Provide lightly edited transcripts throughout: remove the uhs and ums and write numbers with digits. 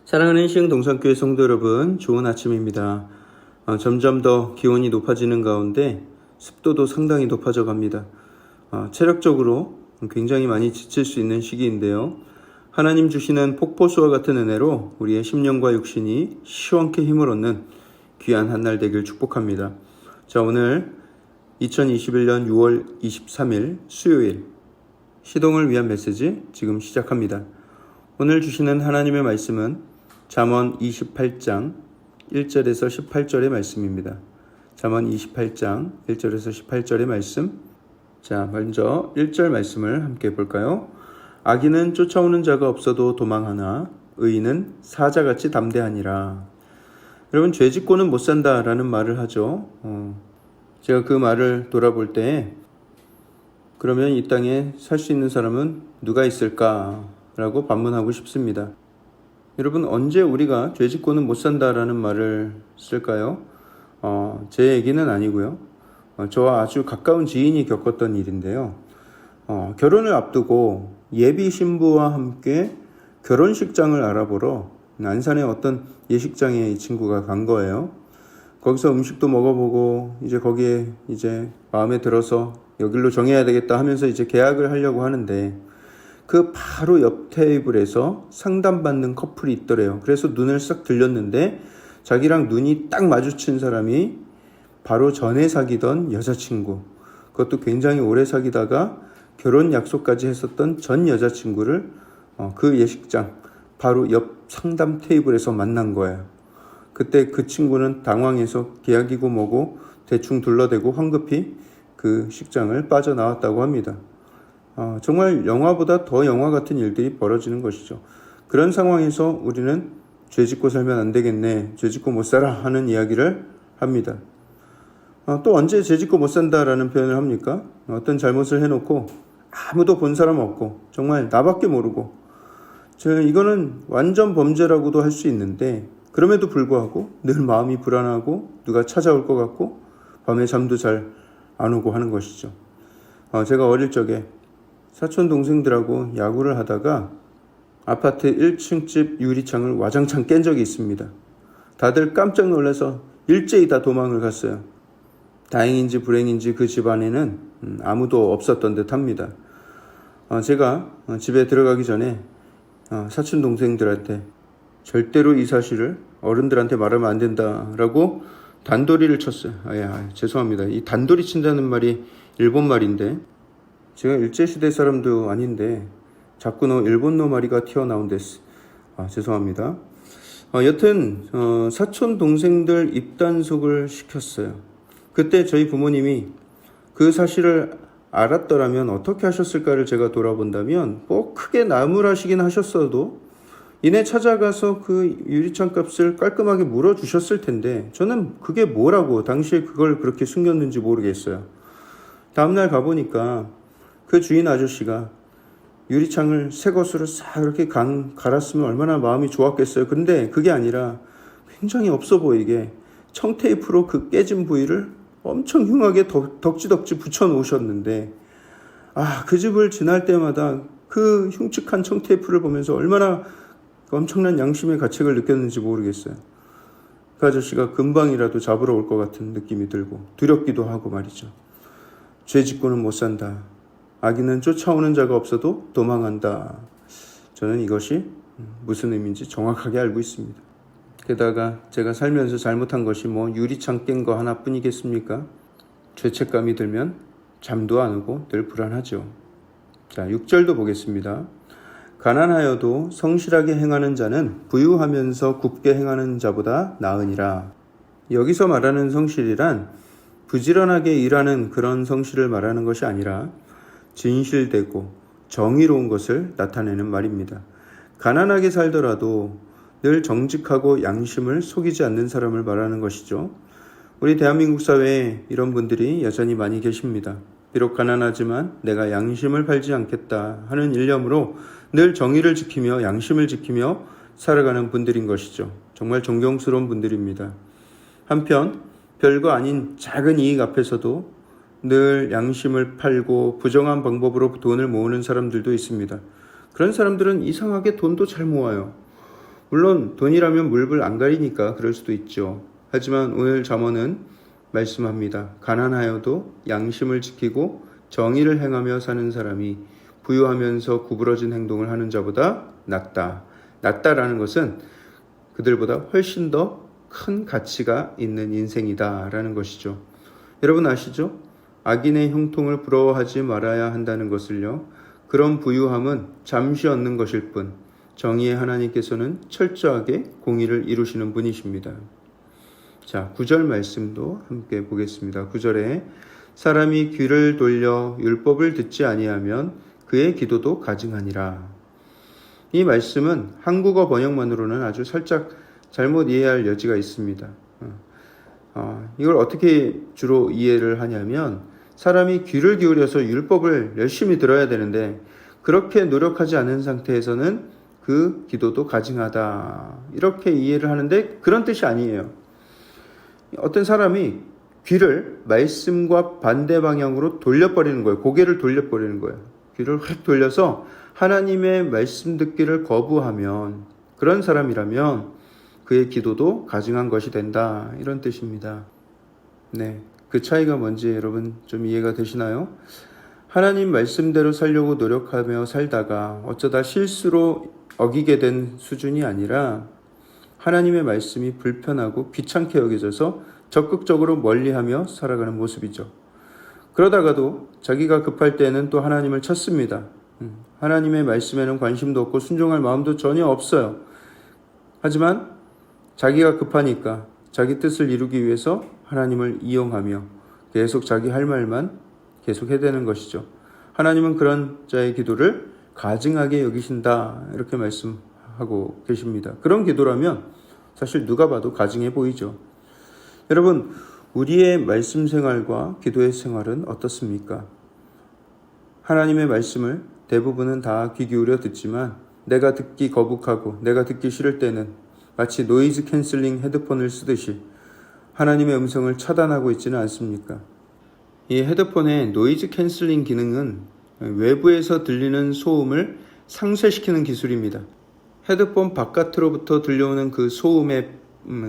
사랑하는 시흥동산교회 성도 여러분, 좋은 아침입니다. 점점 더 기온이 높아지는 가운데 습도도 상당히 높아져 갑니다. 체력적으로 굉장히 많이 지칠 수 있는 시기인데요. 하나님 주시는 폭포수와 같은 은혜로 우리의 심령과 육신이 시원케 힘을 얻는 귀한 한날 되길 축복합니다. 자, 오늘 2021년 6월 23일 수요일 시동을 위한 메시지 지금 시작합니다. 오늘 주시는 하나님의 말씀은 잠언 28장 1절에서 18절의 말씀입니다. 잠언 28장 1절에서 18절의 말씀. 자, 먼저 1절 말씀을 함께 볼까요? 악인은 쫓아오는 자가 없어도 도망하나 의인은 사자같이 담대하니라. 여러분, 죄 짓고는 못 산다라는 말을 하죠. 제가 그 말을 돌아볼 때 그러면 이 땅에 살 수 있는 사람은 누가 있을까라고 반문하고 싶습니다. 여러분, 언제 우리가 죄 짓고는 못 산다라는 말을 쓸까요? 제 얘기는 아니고요. 저와 아주 가까운 지인이 겪었던 일인데요. 결혼을 앞두고 예비 신부와 함께 결혼식장을 알아보러 안산의 어떤 예식장에 이 친구가 간 거예요. 거기서 음식도 먹어보고 이제 거기에 이제 마음에 들어서 여길로 정해야 되겠다 하면서 이제 계약을 하려고 하는데 그 바로 옆 테이블에서 상담받는 커플이 있더래요. 그래서 눈을 싹 들렸는데 자기랑 눈이 딱 마주친 사람이 바로 전에 사귀던 여자친구, 그것도 굉장히 오래 사귀다가 결혼 약속까지 했었던 전 여자친구를 그 예식장 바로 옆 상담 테이블에서 만난 거예요. 그때 그 친구는 당황해서 계약이고 뭐고 대충 둘러대고 황급히 그 식장을 빠져나왔다고 합니다. 정말 영화보다 더 영화 같은 일들이 벌어지는 것이죠. 그런 상황에서 우리는 죄 짓고 살면 안 되겠네, 죄 짓고 못 살아 하는 이야기를 합니다. 또 언제 죄 짓고 못 산다라는 표현을 합니까? 어떤 잘못을 해놓고 아무도 본 사람 없고 정말 나밖에 모르고 이거는 완전 범죄라고도 할 수 있는데 그럼에도 불구하고 늘 마음이 불안하고 누가 찾아올 것 같고 밤에 잠도 잘 안 오고 하는 것이죠. 제가 어릴 적에 사촌 동생들하고 야구를 하다가 아파트 1층 집 유리창을 와장창 깬 적이 있습니다. 다들 깜짝 놀라서 일제히 다 도망을 갔어요. 다행인지 불행인지 그 집 안에는 아무도 없었던 듯 합니다. 제가 집에 들어가기 전에 사촌 동생들한테 절대로 이 사실을 어른들한테 말하면 안 된다라고 단도리를 쳤어요. 죄송합니다. 이 단도리 친다는 말이 일본 말인데 제가 일제시대 사람도 아닌데 자꾸 일본노 말이가 튀어나온 데스. 죄송합니다. 여튼 사촌 동생들 입단속을 시켰어요. 그때 저희 부모님이 그 사실을 알았더라면 어떻게 하셨을까를 제가 돌아본다면 크게 나무라시긴 하셨어도 이내 찾아가서 그 유리창 값을 깔끔하게 물어주셨을 텐데 저는 그게 뭐라고 당시에 그걸 그렇게 숨겼는지 모르겠어요. 다음날 가보니까 그 주인 아저씨가 유리창을 새 것으로 싹 이렇게 갈았으면 얼마나 마음이 좋았겠어요. 근데 그게 아니라 굉장히 없어 보이게 청테이프로 그 깨진 부위를 엄청 흉하게 덕지덕지 붙여 놓으셨는데 그 집을 지날 때마다 그 흉측한 청테이프를 보면서 얼마나 엄청난 양심의 가책을 느꼈는지 모르겠어요. 그 아저씨가 금방이라도 잡으러 올 것 같은 느낌이 들고 두렵기도 하고 말이죠. 죄 짓고는 못 산다. 악인은 쫓아오는 자가 없어도 도망한다. 저는 이것이 무슨 의미인지 정확하게 알고 있습니다. 게다가 제가 살면서 잘못한 것이 유리창 깬 거 하나뿐이겠습니까? 죄책감이 들면 잠도 안 오고 늘 불안하죠. 자, 6절도 보겠습니다. 가난하여도 성실하게 행하는 자는 부유하면서 굽게 행하는 자보다 나으니라. 여기서 말하는 성실이란 부지런하게 일하는 그런 성실을 말하는 것이 아니라 진실되고 정의로운 것을 나타내는 말입니다. 가난하게 살더라도 늘 정직하고 양심을 속이지 않는 사람을 말하는 것이죠. 우리 대한민국 사회에 이런 분들이 여전히 많이 계십니다. 비록 가난하지만 내가 양심을 팔지 않겠다 하는 일념으로 늘 정의를 지키며 양심을 지키며 살아가는 분들인 것이죠. 정말 존경스러운 분들입니다. 한편 별거 아닌 작은 이익 앞에서도 늘 양심을 팔고 부정한 방법으로 돈을 모으는 사람들도 있습니다. 그런 사람들은 이상하게 돈도 잘 모아요. 물론 돈이라면 물불 안 가리니까 그럴 수도 있죠. 하지만 오늘 잠언은 말씀합니다. 가난하여도 양심을 지키고 정의를 행하며 사는 사람이 부유하면서 구부러진 행동을 하는 자보다 낫다. 낫다라는 것은 그들보다 훨씬 더 큰 가치가 있는 인생이다라는 것이죠. 여러분 아시죠? 악인의 형통을 부러워하지 말아야 한다는 것을요. 그런 부유함은 잠시 얻는 것일 뿐 정의의 하나님께서는 철저하게 공의를 이루시는 분이십니다. 자, 9절 말씀도 함께 보겠습니다. 9절에 사람이 귀를 돌려 율법을 듣지 아니하면 그의 기도도 가증하니라. 이 말씀은 한국어 번역만으로는 아주 살짝 잘못 이해할 여지가 있습니다. 이걸 어떻게 주로 이해를 하냐면 사람이 귀를 기울여서 율법을 열심히 들어야 되는데 그렇게 노력하지 않은 상태에서는 그 기도도 가증하다. 이렇게 이해를 하는데 그런 뜻이 아니에요. 어떤 사람이 귀를 말씀과 반대 방향으로 돌려버리는 거예요. 고개를 돌려버리는 거예요. 귀를 확 돌려서 하나님의 말씀 듣기를 거부하면 그런 사람이라면 그의 기도도 가증한 것이 된다. 이런 뜻입니다. 네, 그 차이가 뭔지 여러분 좀 이해가 되시나요? 하나님 말씀대로 살려고 노력하며 살다가 어쩌다 실수로 어기게 된 수준이 아니라 하나님의 말씀이 불편하고 귀찮게 여겨져서 적극적으로 멀리하며 살아가는 모습이죠. 그러다가도 자기가 급할 때는 또 하나님을 찾습니다. 하나님의 말씀에는 관심도 없고 순종할 마음도 전혀 없어요. 하지만 자기가 급하니까 자기 뜻을 이루기 위해서 하나님을 이용하며 계속 자기 할 말만 계속 해대는 것이죠. 하나님은 그런 자의 기도를 가증하게 여기신다. 이렇게 말씀하고 계십니다. 그런 기도라면 사실 누가 봐도 가증해 보이죠. 여러분, 우리의 말씀 생활과 기도의 생활은 어떻습니까? 하나님의 말씀을 대부분은 다 귀 기울여 듣지만 내가 듣기 거북하고 내가 듣기 싫을 때는 마치 노이즈 캔슬링 헤드폰을 쓰듯이 하나님의 음성을 차단하고 있지는 않습니까? 이 헤드폰의 노이즈 캔슬링 기능은 외부에서 들리는 소음을 상쇄시키는 기술입니다. 헤드폰 바깥으로부터 들려오는 그 소음의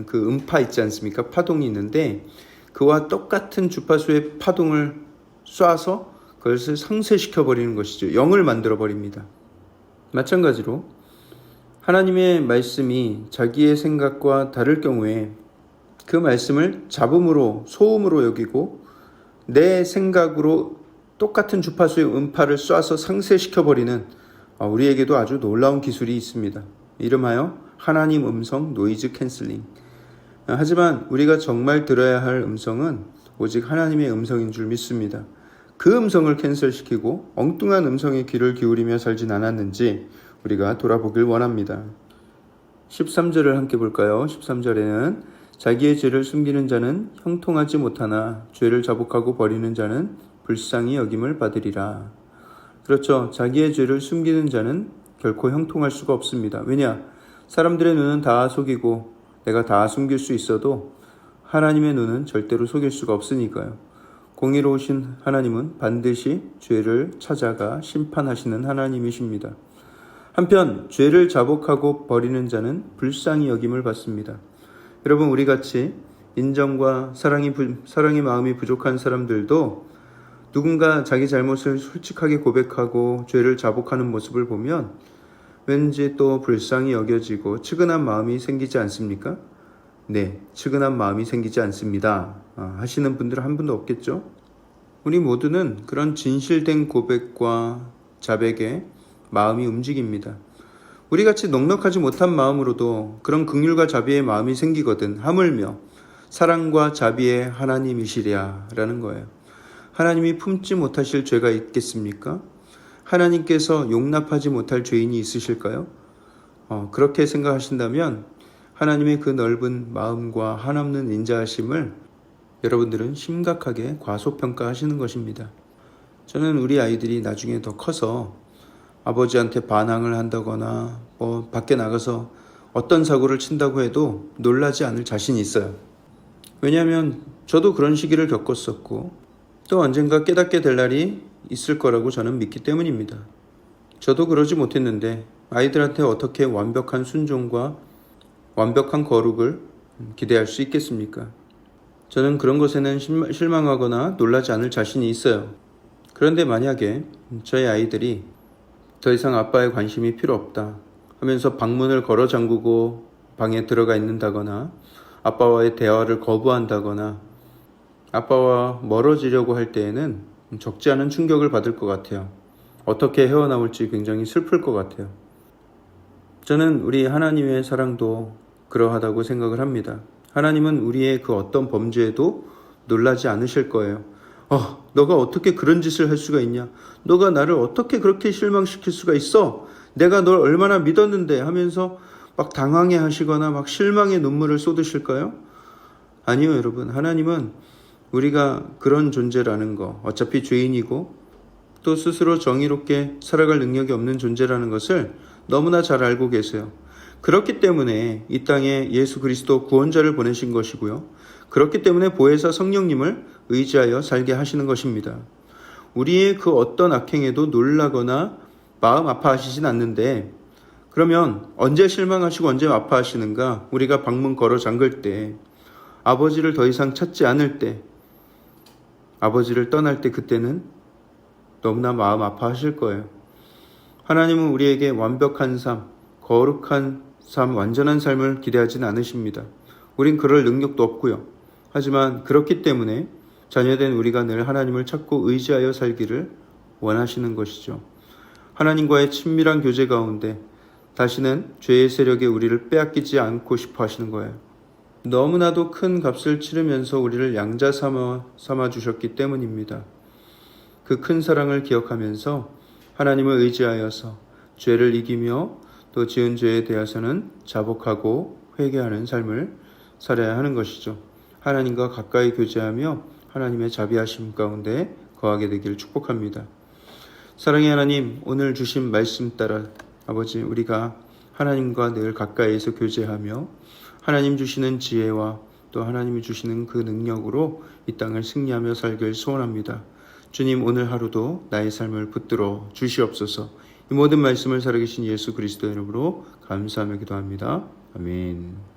그 음파 있지 않습니까? 파동이 있는데 그와 똑같은 주파수의 파동을 쏴서 그것을 상쇄시켜 버리는 것이죠. 0을 만들어 버립니다. 마찬가지로 하나님의 말씀이 자기의 생각과 다를 경우에 그 말씀을 잡음으로 소음으로 여기고 내 생각으로 똑같은 주파수의 음파를 쏴서 상쇄시켜버리는 우리에게도 아주 놀라운 기술이 있습니다. 이름하여 하나님 음성 노이즈 캔슬링. 하지만 우리가 정말 들어야 할 음성은 오직 하나님의 음성인 줄 믿습니다. 그 음성을 캔슬시키고 엉뚱한 음성에 귀를 기울이며 살진 않았는지 우리가 돌아보길 원합니다. 13절을 함께 볼까요? 13절에는 자기의 죄를 숨기는 자는 형통하지 못하나 죄를 자복하고 버리는 자는 불쌍히 여김을 받으리라. 그렇죠. 자기의 죄를 숨기는 자는 결코 형통할 수가 없습니다. 왜냐? 사람들의 눈은 다 속이고 내가 다 숨길 수 있어도 하나님의 눈은 절대로 속일 수가 없으니까요. 공의로우신 하나님은 반드시 죄를 찾아가 심판하시는 하나님이십니다. 한편 죄를 자복하고 버리는 자는 불쌍히 여김을 받습니다. 여러분, 우리같이 인정과 사랑의 마음이 부족한 사람들도 누군가 자기 잘못을 솔직하게 고백하고 죄를 자복하는 모습을 보면 왠지 또 불쌍히 여겨지고 측은한 마음이 생기지 않습니까? 네, 측은한 마음이 생기지 않습니다. 하시는 분들은 한 분도 없겠죠? 우리 모두는 그런 진실된 고백과 자백에 마음이 움직입니다. 우리같이 넉넉하지 못한 마음으로도 그런 긍휼과 자비의 마음이 생기거든 하물며 사랑과 자비의 하나님이시랴 라는 거예요. 하나님이 품지 못하실 죄가 있겠습니까? 하나님께서 용납하지 못할 죄인이 있으실까요? 그렇게 생각하신다면 하나님의 그 넓은 마음과 한없는 인자하심을 여러분들은 심각하게 과소평가하시는 것입니다. 저는 우리 아이들이 나중에 더 커서 아버지한테 반항을 한다거나 밖에 나가서 어떤 사고를 친다고 해도 놀라지 않을 자신이 있어요. 왜냐하면 저도 그런 시기를 겪었었고 또 언젠가 깨닫게 될 날이 있을 거라고 저는 믿기 때문입니다. 저도 그러지 못했는데 아이들한테 어떻게 완벽한 순종과 완벽한 거룩을 기대할 수 있겠습니까? 저는 그런 것에는 실망하거나 놀라지 않을 자신이 있어요. 그런데 만약에 저희 아이들이 더 이상 아빠의 관심이 필요 없다 하면서 방문을 걸어 잠그고 방에 들어가 있는다거나 아빠와의 대화를 거부한다거나 아빠와 멀어지려고 할 때에는 적지 않은 충격을 받을 것 같아요. 어떻게 헤어나올지 굉장히 슬플 것 같아요. 저는 우리 하나님의 사랑도 그러하다고 생각을 합니다. 하나님은 우리의 그 어떤 범죄에도 놀라지 않으실 거예요. 너가 어떻게 그런 짓을 할 수가 있냐? 너가 나를 어떻게 그렇게 실망시킬 수가 있어? 내가 널 얼마나 믿었는데 하면서 막 당황해 하시거나 막 실망의 눈물을 쏟으실까요? 아니요, 여러분. 하나님은 우리가 그런 존재라는 거, 어차피 죄인이고 또 스스로 정의롭게 살아갈 능력이 없는 존재라는 것을 너무나 잘 알고 계세요. 그렇기 때문에 이 땅에 예수 그리스도 구원자를 보내신 것이고요. 그렇기 때문에 보혜사 성령님을 의지하여 살게 하시는 것입니다. 우리의 그 어떤 악행에도 놀라거나 마음 아파하시진 않는데, 그러면 언제 실망하시고 언제 아파하시는가? 우리가 방문 걸어 잠글 때, 아버지를 더 이상 찾지 않을 때, 아버지를 떠날 때, 그때는 너무나 마음 아파하실 거예요. 하나님은 우리에게 완벽한 삶, 거룩한 삶, 완전한 삶을 기대하지는 않으십니다. 우린 그럴 능력도 없고요. 하지만 그렇기 때문에 자녀된 우리가 늘 하나님을 찾고 의지하여 살기를 원하시는 것이죠. 하나님과의 친밀한 교제 가운데 다시는 죄의 세력에 우리를 빼앗기지 않고 싶어 하시는 거예요. 너무나도 큰 값을 치르면서 우리를 양자 삼아 주셨기 때문입니다. 그 큰 사랑을 기억하면서 하나님을 의지하여서 죄를 이기며 또 지은 죄에 대해서는 자복하고 회개하는 삶을 살아야 하는 것이죠. 하나님과 가까이 교제하며 하나님의 자비하심 가운데 거하게 되기를 축복합니다. 사랑의 하나님, 오늘 주신 말씀 따라 아버지, 우리가 하나님과 늘 가까이에서 교제하며 하나님 주시는 지혜와 또 하나님이 주시는 그 능력으로 이 땅을 승리하며 살길 소원합니다. 주님, 오늘 하루도 나의 삶을 붙들어 주시옵소서. 이 모든 말씀을 살아계신 예수 그리스도의 이름으로 감사하며 기도합니다. 아멘.